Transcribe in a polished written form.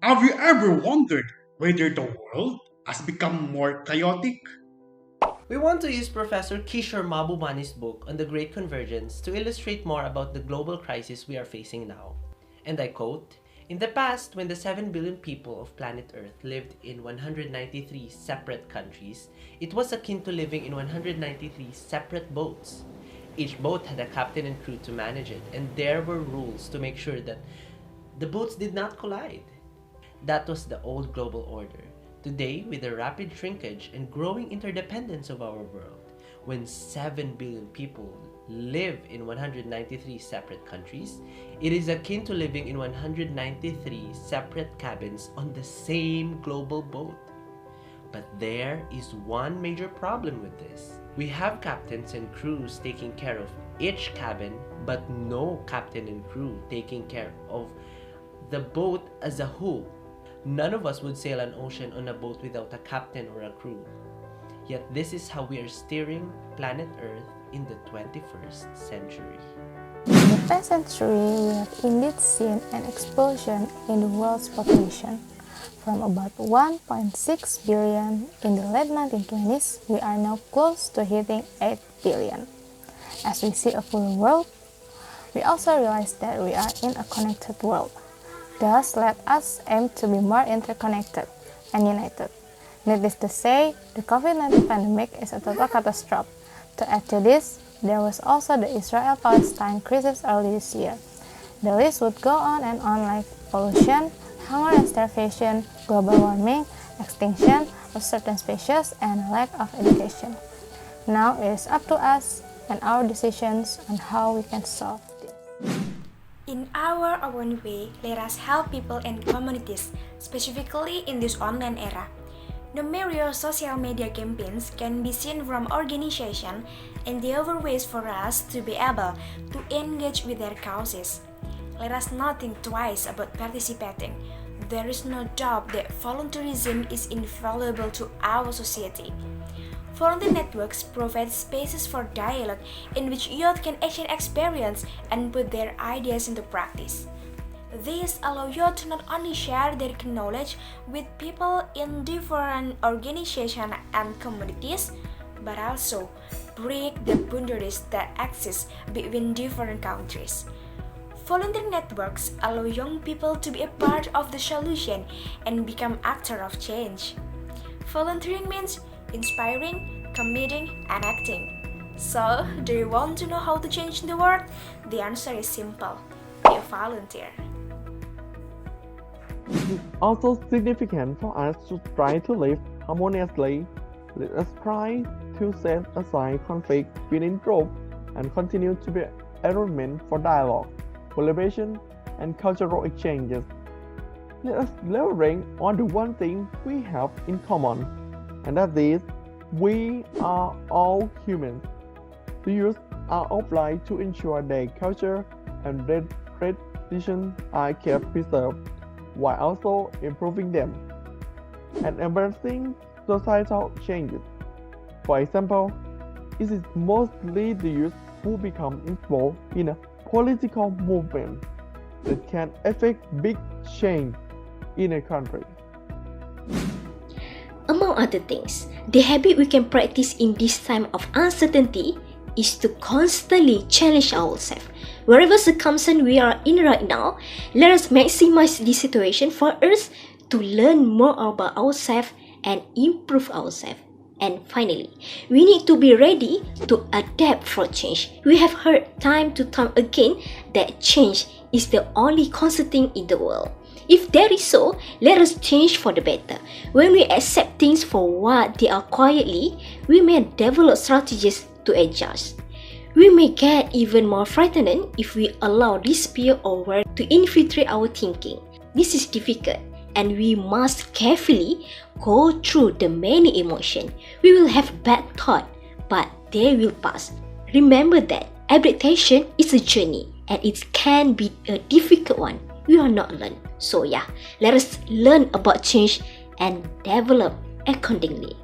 Have you ever wondered whether the world has become more chaotic? We want to use Professor Kishore Mahbubani's book on the Great Convergence to illustrate more about the global crisis we are facing now. And I quote, "In the past, when the 7 billion people of planet Earth lived in 193 separate countries, it was akin to living in 193 separate boats. Each boat had a captain and crew to manage it, and there were rules to make sure that the boats did not collide. That was the old global order. Today, with the rapid shrinkage and growing interdependence of our world, when 7 billion people live in 193 separate countries, it is akin to living in 193 separate cabins on the same global boat. But there is one major problem with this. We have captains and crews taking care of each cabin, but no captain and crew taking care of the boat as a whole. None of us would sail an ocean on a boat without a captain or a crew. Yet this is how we are steering planet Earth in the 21st century." In the past century, we have indeed seen an explosion in the world's population. From about 1.6 billion in the late 1920s, we are now close to hitting 8 billion. As we see a fuller world, we also realize that we are in a connected world. Thus, let us aim to be more interconnected and united. Needless to say, the COVID-19 pandemic is a total catastrophe. To add to this, there was also the Israel-Palestine crisis early this year. The list would go on and on, like pollution, hunger and starvation, global warming, extinction of certain species, and lack of education. Now it is up to us and our decisions on how we can solve this. In our own way, let us help people and communities, specifically in this online era. Numerous social media campaigns can be seen from organizations, and there are ways for us to be able to engage with their causes. Let us not think twice about participating. There is no doubt that volunteerism is invaluable to our society. Volunteer networks provide spaces for dialogue in which youth can exchange experience and put their ideas into practice. These allow youth to not only share their knowledge with people in different organizations and communities, but also break the boundaries that exist between different countries. Volunteer networks allow young people to be a part of the solution and become actors of change. Volunteering means inspiring, committing, and acting. So, do you want to know how to change the world? The answer is simple. Be a volunteer. It is also significant for us to try to live harmoniously. Let us try to set aside conflict within groups and continue to be environment for dialogue, collaboration, and cultural exchanges. Let us leverage on the one thing we have in common, and that is, we are all humans. The youth are obliged to ensure their culture and their traditions are kept preserved, while also improving them and embracing societal changes. For example, it is mostly the youth who become involved in a political movement that can affect big change in a country. Among other things, the habit we can practice in this time of uncertainty is to constantly challenge ourselves. Wherever circumstance we are in right now, let us maximize this situation for us to learn more about ourselves and improve ourselves. And finally, we need to be ready to adapt for change. We have heard time to time again that change is the only constant thing in the world. If that is so, let us change for the better. When we accept things for what they are quietly, we may develop strategies to adjust. We may get even more frightened if we allow this fear or worry to infiltrate our thinking. This is difficult, and we must carefully go through the many emotions. We will have bad thoughts, but they will pass. Remember that adaptation is a journey, and it can be a difficult one. We are not alone. So yeah, let us learn about change and develop accordingly.